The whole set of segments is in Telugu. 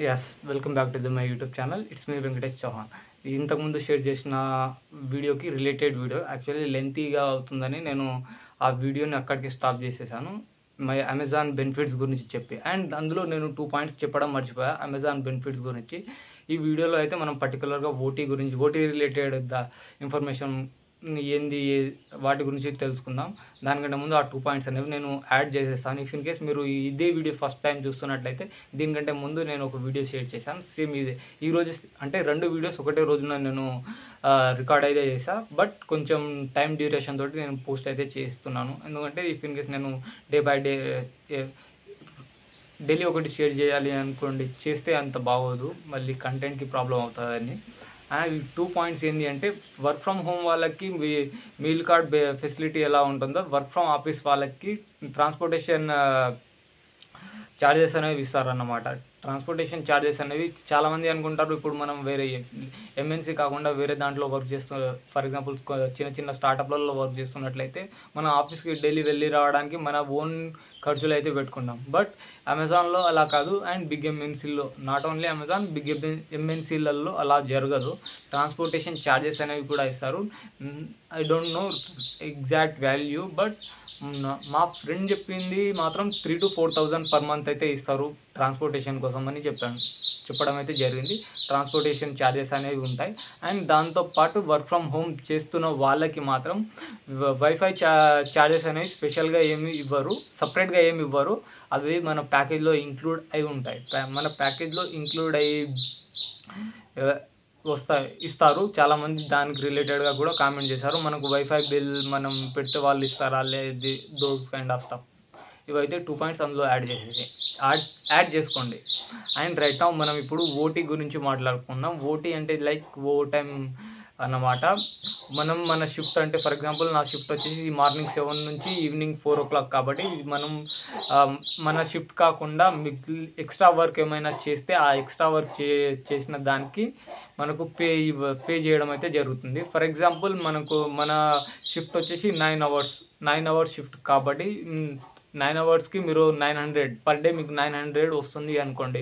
Yes welcome back to my YouTube channel. It's me Venkatesh Chauhan. ఇంతకుముందు షేర్ చేసిన వీడియోకి రిలేటెడ్ వీడియో యాక్చువల్లీ లెంతీగా అవుతుందని నేను ఆ వీడియోని అక్కడికి స్టాప్ చేసేసాను. మై అమెజాన్ బెనిఫిట్స్ గురించి చెప్పి అండ్ అందులో నేను 2 పాయింట్స్ చెప్పడం మర్చిపోయా అమెజాన్ బెనిఫిట్స్ గురించి. ఈ వీడియోలో అయితే మనం పర్టికులర్గా ఓటీ రిలేటెడ్ ఇన్ఫర్మేషన్ ఏంది వాటి గురించి తెలుసుకుందాం. దానికంటే ముందు ఆ 2 పాయింట్స్ అనేవి నేను యాడ్ చేసేస్తాను. ఇఫ్ ఇన్ కేస్ మీరు ఇదే వీడియో ఫస్ట్ టైం చూస్తున్నట్లయితే దీనికంటే ముందు నేను ఒక వీడియో షేర్ చేశాను సేమ్ ఇదే. ఈరోజు అంటే 2 వీడియోస్ ఒకటే రోజున నేను రికార్డ్ అయితే చేశాను. బట్ కొంచెం టైం డ్యూరేషన్ తోటి నేను పోస్ట్ అయితే చేస్తున్నాను. ఎందుకంటే ఇఫ్ ఇన్ కేస్ నేను డే బై డే డైలీ ఒకటి షేర్ చేయాలి అనుకోండి, చేస్తే అంత బాగోదు, మళ్ళీ కంటెంట్కి ప్రాబ్లం అవుతుందని. అండ్ 2 పాయింట్స్ ఏంటి అంటే, వర్క్ ఫ్రమ్ హోమ్ వాళ్ళకి మీల్ కార్డ్ ఫెసిలిటీ ఎలా ఉంటుందో వర్క్ ఫ్రమ్ ఆఫీస్ వాళ్ళకి ట్రాన్స్పోర్టేషన్ ఛార్జెస్ అనేవి ఇస్తారన్నమాట. ట్రాన్స్పోర్టేషన్ ఛార్జెస్ అనేవి చాలామంది అనుకుంటారు ఇప్పుడు మనం వేరే ఎంఎన్సీ కాకుండా వేరే దాంట్లో వర్క్ చేస్తూ, ఫర్ ఎగ్జాంపుల్ చిన్న చిన్న స్టార్టప్లలో వర్క్ చేస్తున్నట్లయితే మన ఆఫీస్కి డైలీ వెళ్ళి రావడానికి మన ఓన్ ఖర్చులు అయితే పెట్టుకుంటాం. బట్ అమెజాన్లో అలా కాదు. అండ్ బిగ్ ఎంఎన్సీలో, నాట్ ఓన్లీ అమెజాన్, బిగ్ ఎంఎన్సీలలో అలా జరగదు. ట్రాన్స్పోర్టేషన్ ఛార్జెస్ అనేవి కూడా ఇస్తారు. I don't know exact value, but మా ఫ్రెండ్ చెప్పింది మాత్రం 3,000 to 4,000 పర్ మంత్ అయితే ఇస్తారు ట్రాన్స్పోర్టేషన్ కోసం అని చెప్పడం అయితే జరిగింది. ట్రాన్స్పోర్టేషన్ ఛార్జెస్ అనేవి ఉంటాయి. అండ్ దాంతోపాటు వర్క్ ఫ్రమ్ హోమ్ చేస్తున్న వాళ్ళకి మాత్రం వైఫై ఛార్జెస్ అనేవి స్పెషల్గా ఏమి ఇవ్వరు, సపరేట్గా ఏమి ఇవ్వరు. అవి మన ప్యాకేజ్లో ఇంక్లూడ్ అయి ఉంటాయి. మన ప్యాకేజ్లో ఇంక్లూడ్ అయ్యి ఇస్తారు. చాలామంది దానికి రిలేటెడ్గా కూడా కామెంట్ చేశారు, మనకు వైఫై బిల్ మనం పెట్టే వాళ్ళు ఇస్తారా లేదు, దోస్ కైండ్ ఆఫ్ స్టఫ్. ఇవైతే 2 పాయింట్స్ అందులో యాడ్ చేసుకోండి. అండ్ రైట్ నౌ మనం ఇప్పుడు ఓటీ గురించి మాట్లాడుకుందాం. ఓటీ అంటే లైక్ ఓవర్ టైం అన్నమాట. మన షిఫ్ట్ అంటే, ఫర్ ఎగ్జాంపుల్ నా షిఫ్ట్ వచ్చేసి మార్నింగ్ 7 నుంచి ఈవినింగ్ 4 o'clock కాబట్టి మనం మన షిఫ్ట్ కాకుండా ఎక్స్ట్రా వర్క్ ఏమైనా చేస్తే ఆ ఎక్స్ట్రా వర్క్ చేసిన దానికి మనకు పే చేయడం అయితే జరుగుతుంది. ఫర్ ఎగ్జాంపుల్ మన షిఫ్ట్ వచ్చేసి 9 hours షిఫ్ట్ కాబట్టి 9 hours మీరు 900 పర్ డే మీకు 900 వస్తుంది అనుకోండి.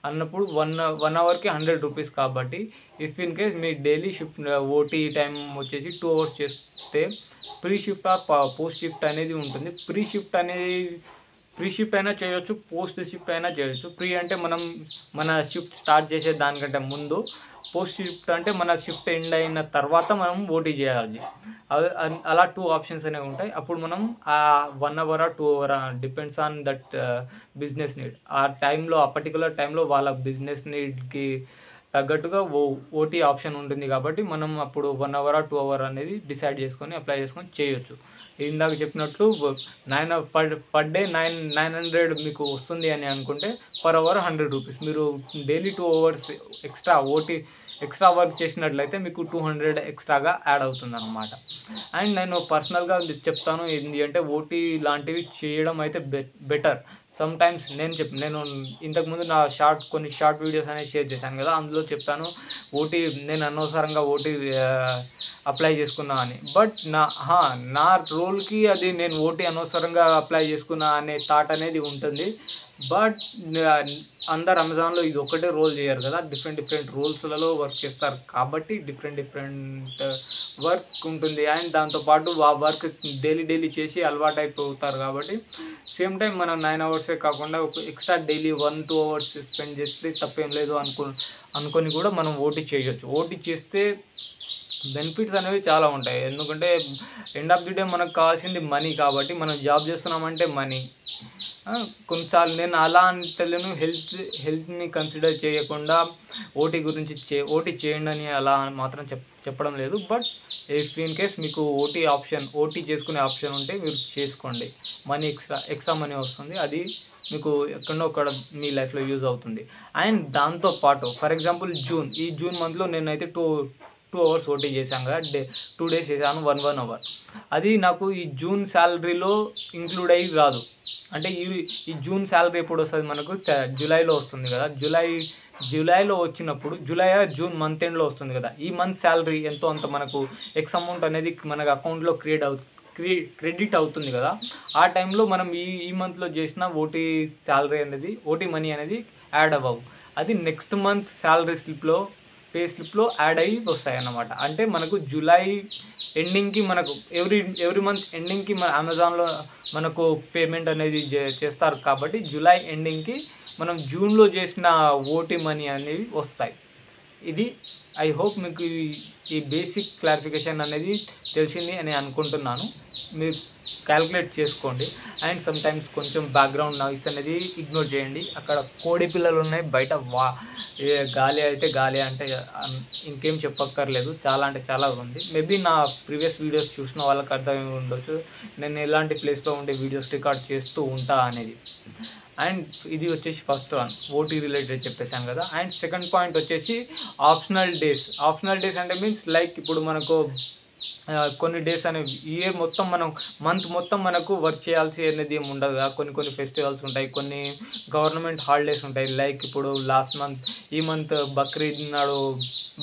అన్నప్పుడు 1 hourకి 100 rupees కాబట్టి if in case me daily shift OT time వచ్చేసి 2 hours చేస్తే pre shift or post shift అనేది ఉంటుంది. ప్రీ షిఫ్ట్ అయినా చేయొచ్చు, పోస్ట్ షిఫ్ట్ అయినా చేయొచ్చు. ప్రీ అంటే మన షిఫ్ట్ స్టార్ట్ చేసే దానికంటే ముందు, పోస్ట్ షిఫ్ట్ అంటే మన షిఫ్ట్ ఎండ్ అయిన తర్వాత మనం ఓటీ చేయాలి. అలా 2 ఆప్షన్స్ అనేవి ఉంటాయి. అప్పుడు మనం ఆ 1 hour or 2 hour depends on that business need. ఆ టైంలో, ఆ పర్టికులర్ టైంలో వాళ్ళ బిజినెస్ నీడ్కి తగ్గట్టుగా ఓటీ ఆప్షన్ ఉంటుంది కాబట్టి మనం అప్పుడు 1 hour or 2 hour అనేది డిసైడ్ చేసుకొని అప్లై చేసుకొని చేయొచ్చు. ఇందాక చెప్పినట్లు పర్ డే 900 మీకు వస్తుంది అని అనుకుంటే పర్ అవర్ 100 rupees. మీరు డైలీ 2 hours ఎక్స్ట్రా వర్క్ చేసినట్లయితే మీకు 200 ఎక్స్ట్రాగా యాడ్ అవుతుంది అన్నమాట. అండ్ నేను పర్సనల్గా చెప్తాను ఏంటి అంటే, ఓటీ లాంటివి చేయడం అయితే బెటర్. సమ్ టైమ్స్ నేను ఇంతకుముందు నా కొన్ని షార్ట్ వీడియోస్ అనేవి షేర్ చేశాను కదా, అందులో చెప్తాను నేను అనవసరంగా ఓటీ అప్లై చేసుకున్నా అని. బట్ నా రోల్కి అది నేను ఓటీ అనవసరంగా అప్లై చేసుకున్నా అనే థాట్ అనేది ఉంటుంది. బట్ అందరు అమెజాన్లో ఇది ఒకటే రోల్ చేయరు కదా, డిఫరెంట్ రోల్స్లలో వర్క్ చేస్తారు కాబట్టి డిఫరెంట్ వర్క్ ఉంటుంది. అండ్ దాంతోపాటు ఆ వర్క్ డైలీ చేసి అలవాటు అయిపోతారు కాబట్టి సేమ్ టైం మనం 9 hours కాకుండా ఒక ఎక్స్ట్రా డైలీ 1-2 hours స్పెండ్ చేస్తే తప్పేం లేదు అనుకొని కూడా మనం ఓటీ చేయొచ్చు. ఓటీ చేస్తే బెనిఫిట్స్ అనేవి చాలా ఉంటాయి. ఎందుకంటే ఎండ్ ఆఫ్ ది డే మనకు కావాల్సింది మనీ కాబట్టి, మనం జాబ్ చేస్తున్నామంటే మనీ. కొన్నిసార్లు నేను అలా అంటలేను, హెల్త్ని కన్సిడర్ చేయకుండా ఓటీ చేయండి అని అలా మాత్రం చెప్పడం లేదు. బట్ ఇఫ్ ఇన్ కేస్ మీకు ఓటీ చేసుకునే ఆప్షన్ ఉంటే మీరు చేసుకోండి. మనీ ఎక్స్ట్రా మనీ వస్తుంది, అది మీకు ఎక్కడో అక్కడ మీ లైఫ్లో యూజ్ అవుతుంది. అండ్ దాంతోపాటు ఫర్ ఎగ్జాంపుల్ ఈ జూన్ మంత్లో నేనైతే 2 hours ఓటీ చేశాను కదా, 2 days చేశాను, 1 hour. అది నాకు ఈ జూన్ శాలరీలో ఇంక్లూడ్ అయ్యి రాదు. అంటే ఈ జూన్ శాలరీ ఎప్పుడు వస్తుంది మనకు, జూలైలో వస్తుంది కదా. జూలైలో వచ్చినప్పుడు జూన్ మంత్ ఎండ్లో వస్తుంది కదా. ఈ మంత్ శాలరీ ఎంతో అంత మనకు ఎక్స్ అమౌంట్ అనేది మన అకౌంట్లో క్రెడిట్ అవుతుంది కదా. ఆ టైంలో మనం ఈ మంత్లో చేసిన ఓటీ మనీ అనేది యాడ్ అవ్వవు. అది నెక్స్ట్ మంత్ శాలరీ స్లిప్లో పే స్లిప్లో యాడ్ అయ్యి వస్తాయి అన్నమాట. అంటే మనకు జూలై ఎండింగ్కి మనకు ఎవ్రీ మంత్ ఎండింగ్కి మన అమెజాన్లో మనకు పేమెంట్ అనేది చేస్తారు కాబట్టి జూలై ఎండింగ్కి మనం జూన్లో చేసిన ఓటీ మనీ అనేవి వస్తాయి. ఇది ఐ హోప్ మీకు ఈ బేసిక్ క్లారిఫికేషన్ అనేది తెలిసింది అని అనుకుంటున్నాను. మీరు క్యాల్కులేట్ చేసుకోండి. అండ్ సమ్టైమ్స్ కొంచెం బ్యాక్గ్రౌండ్ నాయిస్ అనేది ఇగ్నోర్ చేయండి. అక్కడ కోడి పిల్లలు ఉన్నాయి బయట, గాలి అయితే గాలి అంటే ఇంకేం చెప్పక్కర్లేదు, చాలా అంటే చాలా ఉంది. మేబీ నా ప్రీవియస్ వీడియోస్ చూసిన వాళ్ళకి అర్థమై ఉండొచ్చు నేను ఎలాంటి ప్లేస్లో ఉండే వీడియోస్ రికార్డ్ చేస్తూ ఉంటా అనేది. అండ్ ఇది వచ్చేసి ఫస్ట్ వన్ ఓటీ రిలేటెడ్ చెప్పేశాను కదా. అండ్ సెకండ్ పాయింట్ వచ్చేసి ఆప్షనల్ డేస్ అంటే మీన్స్ లైక్ ఇప్పుడు మనకు కొన్ని డేస్ అనేవి ఇయర్ మొత్తం మంత్ మొత్తం మనకు వర్క్ చేయాల్సి అనేది ఏమి ఉండదు. కొన్ని ఫెస్టివల్స్ ఉంటాయి, కొన్ని గవర్నమెంట్ హాలిడేస్ ఉంటాయి. లైక్ ఇప్పుడు లాస్ట్ మంత్ ఈ మంత్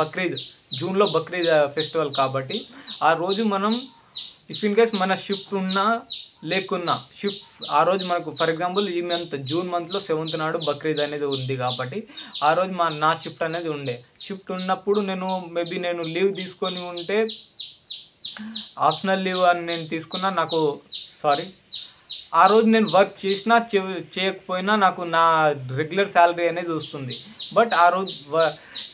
బక్రీద్ జూన్లో బక్రీద్ ఫెస్టివల్ కాబట్టి ఆ రోజు మనం ఇఫ్ ఇన్ కేస్ మన షిఫ్ట్ ఉన్నా లేకున్నా ఆ రోజు మనకు ఫర్ ఎగ్జాంపుల్ ఈ జూన్ మంత్లో 7th నాడు బక్రీద్ అనేది ఉంది కాబట్టి ఆ రోజు నా షిఫ్ట్ అనేది షిఫ్ట్ ఉన్నప్పుడు మేబీ నేను లీవ్ తీసుకొని ఉంటే ఆప్షనల్ లీవ్ అని నేను తీసుకున్నా, ఆ రోజు నేను వర్క్ చేసినా చేయకపోయినా నాకు నా రెగ్యులర్ శాలరీ అనేది వస్తుంది. బట్ ఆ రోజు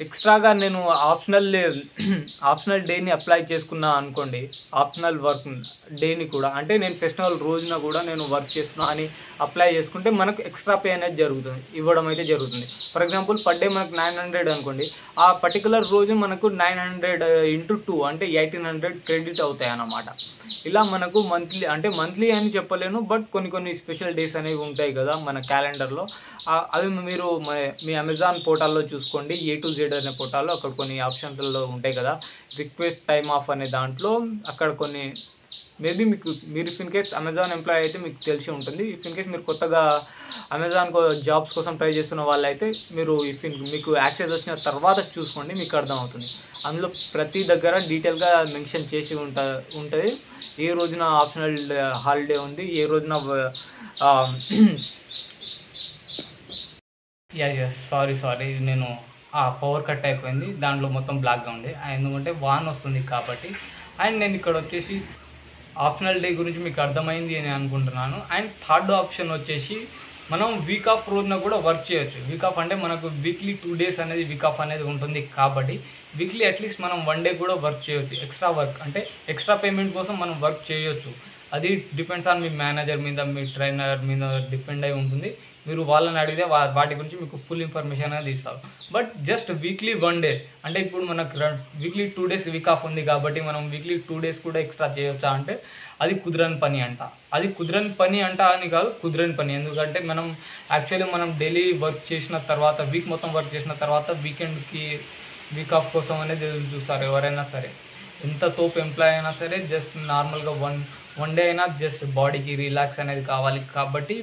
ఎక్స్ట్రాగా నేను ఆప్షనల్ డేని అప్లై చేసుకున్నా అనుకోండి, ఆప్షనల్ వర్క్ డేని కూడా అంటే నేను ఫెస్టివల్ రోజున కూడా నేను వర్క్ చేస్తున్నా అని అప్లై చేసుకుంటే మనకు ఎక్స్ట్రా పే అనేది ఇవ్వడం అయితే జరుగుతుంది. ఫర్ ఎగ్జాంపుల్ పర్ డే మనకు 900 అనుకోండి, ఆ పర్టికులర్ రోజు మనకు 900 × 2 అంటే 1800 క్రెడిట్ అవుతాయి అన్నమాట. ఇలా మనకు మంత్లీ అని చెప్పలేను, బట్ కొన్ని స్పెషల్ డేస్ అనేవి ఉంటాయి కదా మన క్యాలెండర్లో. అవి మీరు మీ అమెజాన్ పోర్టాల్లో చూసుకోండి, A to Z అనే పోర్టాల్లో అక్కడ కొన్ని ఆప్షన్స్లో ఉంటాయి కదా, రిక్వెస్ట్ టైమ్ ఆఫ్ అనే దాంట్లో అక్కడ కొన్ని మేబీ మీరు if in case Amazon employee అయితే మీకు తెలిసి ఉంటుంది. ఇఫ్ ఇన్ కేస్ మీరు కొత్తగా అమెజాన్ జాబ్స్ కోసం ట్రై చేస్తున్న వాళ్ళైతే మీకు యాక్సెస్ వచ్చిన తర్వాత చూసుకోండి, మీకు అర్థమవుతుంది. అందులో ప్రతి దగ్గర డీటెయిల్గా మెన్షన్ చేసి ఉంటుంది ఏ రోజున ఆప్షనల్ హాలిడే ఉంది, ఏ రోజున సారీ నేను పవర్ కట్ అయిపోయింది, దాంట్లో మొత్తం బ్లాక్గా ఉంది ఎందుకంటే వాన్ వస్తుంది కాబట్టి. అండ్ నేను ఇక్కడ వచ్చేసి ఆప్షనల్ డే గురించి మీకు అర్థమైంది అని అనుకుంటున్నాను. అండ్ థర్డ్ ఆప్షన్ వచ్చేసి మనం వీక్ ఆఫ్ రోజున కూడా వర్క్ చేయొచ్చు. వీక్ ఆఫ్ అంటే మనకు వీక్లీ 2 days అనేది వీక్ ఆఫ్ అనేది ఉంటుంది కాబట్టి వీక్లీ అట్లీస్ట్ మనం 1 day కూడా వర్క్ చేయొచ్చు. ఎక్స్ట్రా వర్క్ అంటే ఎక్స్ట్రా పేమెంట్ కోసం మనం వర్క్ చేయొచ్చు. అది డిపెండ్స్ ఆన్ మీ మేనేజర్ మీద, మీ ట్రైనర్ మీద డిపెండ్ అయి ఉంటుంది. మీరు వాళ్ళని అడిగితే వాటి గురించి మీకు ఫుల్ ఇన్ఫర్మేషన్ అనేది ఇస్తారు. బట్ జస్ట్ వీక్లీ 1 day అంటే ఇప్పుడు మనకు వీక్లీ 2 days వీక్ ఆఫ్ ఉంది కాబట్టి మనం వీక్లీ 2 days కూడా ఎక్స్ట్రా చేయొచ్చా అంటే అది కుదరని పని అంట. అది కుదరని పని అంట అని కాదు, కుదరని పని. ఎందుకంటే యాక్చువల్లీ మనం డైలీ వర్క్ చేసిన తర్వాత, వీక్ మొత్తం వర్క్ చేసిన తర్వాత వీకెండ్కి వీక్ ఆఫ్ కోసం అనేది చూస్తారు ఎవరైనా సరే. ఎంత తోపు ఎంప్లాయ్ అయినా సరే జస్ట్ నార్మల్గా వన్ డే అయినా జస్ట్ బాడీకి రిలాక్స్ అనేది కావాలి కాబట్టి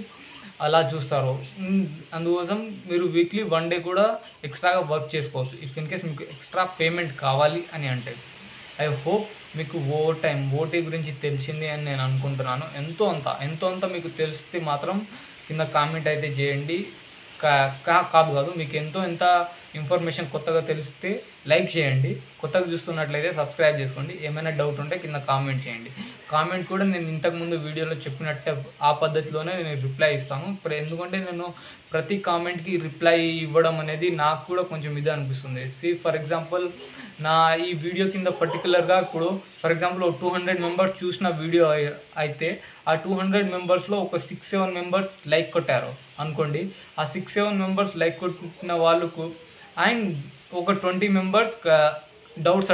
అలా చూస్తారు. అందుకోసం మీరు వీక్లీ 1 day కూడా ఎక్స్ట్రాగా వర్క్ చేసుకోవచ్చు ఇఫ్ ఇన్ కేస్ మీకు ఎక్స్ట్రా పేమెంట్ కావాలి అని అంటే. ఐ హోప్ మీకు ఓటీ గురించి తెలిసింది అని నేను అనుకుంటున్నాను. ఎంతో అంత మీకు తెలిస్తే మాత్రం కింద కామెంట్ అయితే చేయండి. కాదు మీకు ఎంత ఇన్ఫర్మేషన్ కొత్తగా తెలిస్తే లైక్ చేయండి, కొత్తగా చూస్తున్నట్లయితే సబ్స్క్రైబ్ చేసుకోండి. ఏమైనా డౌట్ ఉంటే కింద కామెంట్ చేయండి. కామెంట్ కూడా నేను ఇంతకుముందు వీడియోలో చెప్పినట్టే ఆ పద్ధతిలోనే నేను రిప్లై ఇస్తాను. ఎందుకంటే నేను ప్రతి కామెంట్కి రిప్లై ఇవ్వడం అనేది నాకు కూడా కొంచెం ఇది అనిపిస్తుంది. ఫర్ ఎగ్జాంపుల్ నా ఈ వీడియో కింద పర్టికులర్గా ఇప్పుడు ఫర్ ఎగ్జాంపుల్ 200 members చూసిన వీడియో అయితే ఆ 200 members ఒక 6-7 members లైక్ కొట్టారు అనుకోండి. ఆ 6-7 members లైక్ కొట్టిన వాళ్ళకు అండ్ ఒక 20 members డౌట్స్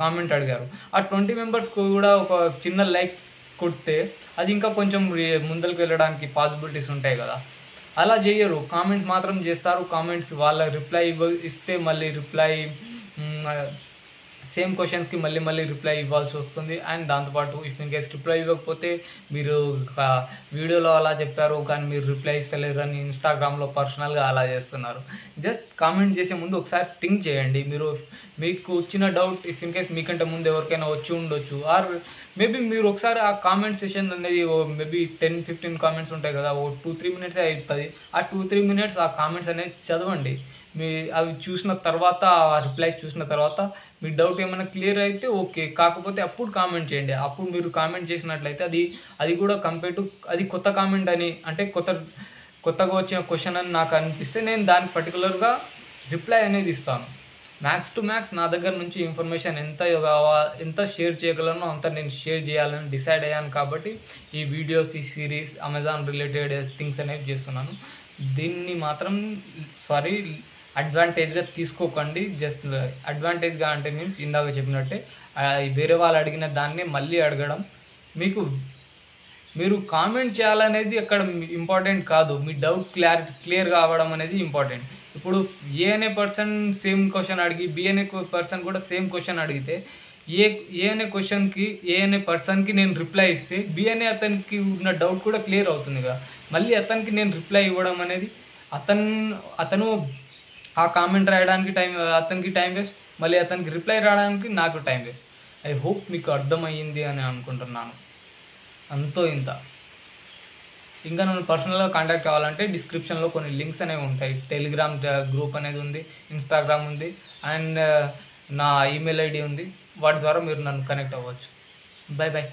కామెంట్ అడిగారు. ఆ 20 members కూడా ఒక చిన్న లైక్ కొడితే అది ఇంకా కొంచెం ముందరికి వెళ్ళడానికి పాసిబిలిటీస్ ఉంటాయి కదా. అలా చేయరు, కామెంట్స్ మాత్రం చేస్తారు. కామెంట్స్ వాళ్ళ రిప్లై ఇస్తే మళ్ళీ సేమ్ క్వశ్చన్స్కి మళ్ళీ రిప్లై ఇవ్వాల్సి వస్తుంది. అండ్ దాంతోపాటు ఇఫ్ ఇన్ కేస్ రిప్లై ఇవ్వకపోతే మీరు వీడియోలో అలా చెప్పారు కానీ మీరు రిప్లై ఇస్తలేరు అని ఇన్స్టాగ్రామ్లో పర్సనల్గా అలా చేస్తున్నారు. జస్ట్ కామెంట్ చేసే ముందు ఒకసారి థింక్ చేయండి. మీకు వచ్చిన డౌట్ ఇఫ్ ఇన్ కేస్ మీకంటే ముందు ఎవరికైనా వచ్చి ఉండొచ్చు, ఆర్ మేబీ మీరు ఒకసారి ఆ కామెంట్ సెషన్ అనేది మేబీ 10-15 కామెంట్స్ ఉంటాయి కదా, 2-3 minutes అవుతుంది. ఆ 2-3 minutes ఆ కామెంట్స్ అనేది చదవండి. అవి చూసిన తర్వాత రిప్లైస్ చూసిన తర్వాత మీ డౌట్ ఏమైనా క్లియర్ అయితే ఓకే, కాకపోతే అప్పుడు కామెంట్ చేయండి. అప్పుడు మీరు కామెంట్ చేసినట్లయితే అది కూడా కంపేర్ టు అది కొత్త కామెంట్ అని, అంటే కొత్తగా వచ్చిన క్వశ్చన్ అని నాకు అనిపిస్తే నేను దానికి పర్టికులర్గా రిప్లై అనేది ఇస్తాను. మ్యాక్స్ టు మ్యాక్స్ నా దగ్గర నుంచి ఇన్ఫర్మేషన్ ఎంత షేర్ చేయగలనో అంత నేను షేర్ చేయాలని డిసైడ్ అయ్యాను. కాబట్టి ఈ వీడియోస్, ఈ సిరీస్, అమెజాన్ రిలేటెడ్ థింగ్స్ అనేవి చేస్తున్నాను. దీన్ని మాత్రం అడ్వాంటేజ్గా తీసుకోకండి. జస్ట్ అడ్వాంటేజ్గా అంటే మీన్స్ ఇందాక చెప్పినట్టే వేరే వాళ్ళు అడిగిన దాన్ని మళ్ళీ అడగడం. మీరు కామెంట్ చేయాలనేది అక్కడ ఇంపార్టెంట్ కాదు, మీ డౌట్ క్లియర్ కావడం అనేది ఇంపార్టెంట్. ఇప్పుడు ఏ అనే పర్సన్ సేమ్ క్వశ్చన్ అడిగి బి అనే పర్సన్ కూడా సేమ్ క్వశ్చన్ అడిగితే ఏ అనే క్వశ్చన్కి ఏ అనే పర్సన్కి నేను రిప్లై ఇస్తే బి అనే అతనికి ఉన్న డౌట్ కూడా క్లియర్ అవుతుంది కదా. మళ్ళీ అతనికి నేను రిప్లై ఇవ్వడం అనేది అతను ఆ కామెంట్ రాయడానికి అతనికి టైం వేస్ట్, మళ్ళీ అతనికి రిప్లై రావడానికి నాకు టైం వేస్ట్. ఐ హోప్ మీకు అర్థమయ్యింది అని అనుకుంటున్నాను. అంతో ఇంత. ఇంకా నన్ను పర్సనల్గా కాంటాక్ట్ కావాలంటే డిస్క్రిప్షన్లో కొన్ని లింక్స్ అనేవి ఉంటాయి. టెలిగ్రామ్ గ్రూప్ అనేది ఉంది, ఇన్స్టాగ్రామ్ ఉంది, అండ్ నా ఈమెయిల్ ఐడి ఉంది. వాటి ద్వారా మీరు నన్ను కనెక్ట్ అవ్వచ్చు. By by.